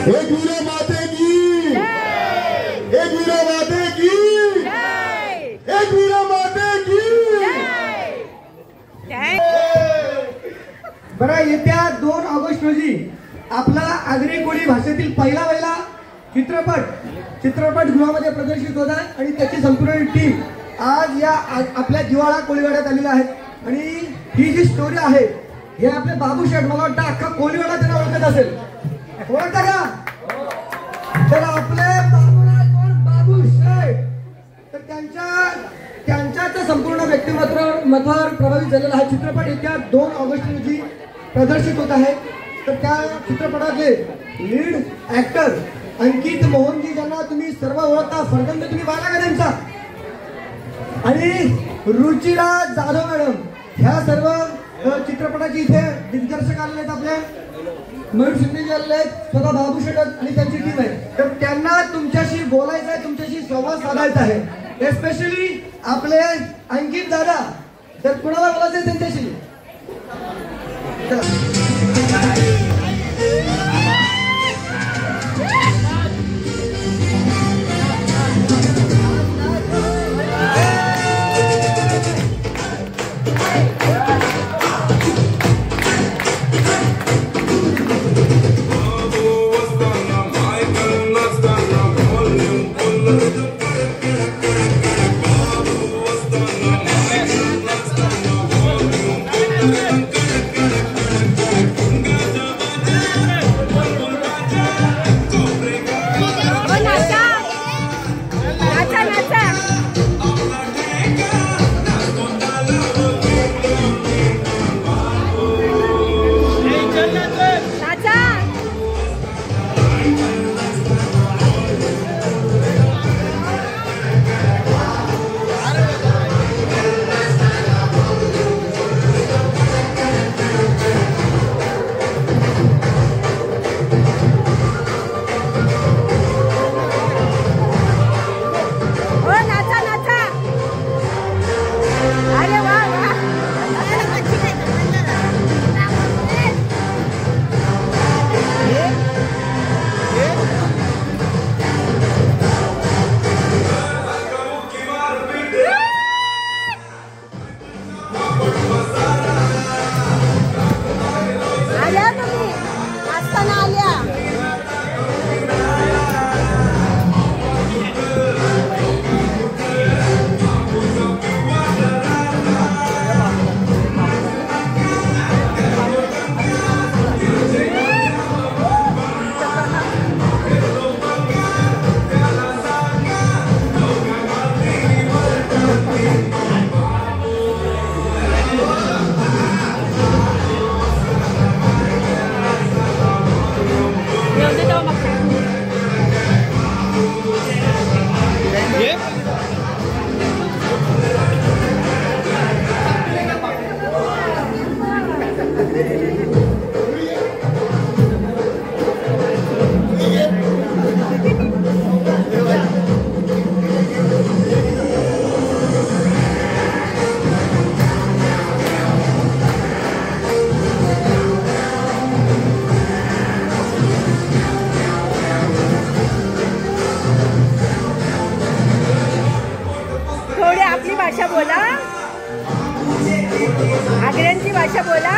एक वीरा माते की, एक वीरा माते की, एक वीरा माते की। बरं, येत्या 2 ऑगस्ट रोजी आपला आगरी कोळी भाषेतील पहिला चित्रपटगृहामध्ये प्रदर्शित होत आहे आणि त्याची संपूर्ण टीम आज या आपल्या जिव्हाळा कोळीवाड्यात आलेली आहे। आणि ही जी स्टोरी आहे हे आपले बाबू शेठ, मला वाटतं अख्खा कोळीवाडा त्यांना ओळखत असेल, ओळखता का? तर आपले बाबू शेठ, तर त्यांच्याच संपूर्ण व्यक्तिमत्वावर प्रभावित झालेला हा चित्रपट येत्या 2 ऑगस्ट रोजी प्रदर्शित होत आहे। तर त्या चित्रपटातले लीड ऍक्टर अंकित मोहनजी, ज्यांना तुम्ही सर्व ओळखता, फरगंद तुम्ही पाहिला का त्यांचा, आणि रुचिरा जाधव मॅडम, ह्या सर्व चित्रपटाची इथे दिग्दर्शक आलेले आहेत, आपले मयूर शिंदे आलेले आहेत, स्वतः बाबू शेठ आणि त्यांची टीम आहे। तर त्यांना तुमच्याशी बोलायचं आहे, तुमच्याशी संवाद साधायचा आहे, एस्पेशली आपले अंकित दादा। तर कुणाला बोलायचं आहे त्यांच्याशी? भाषा बोला, आगऱ्यांची भाषा बोला।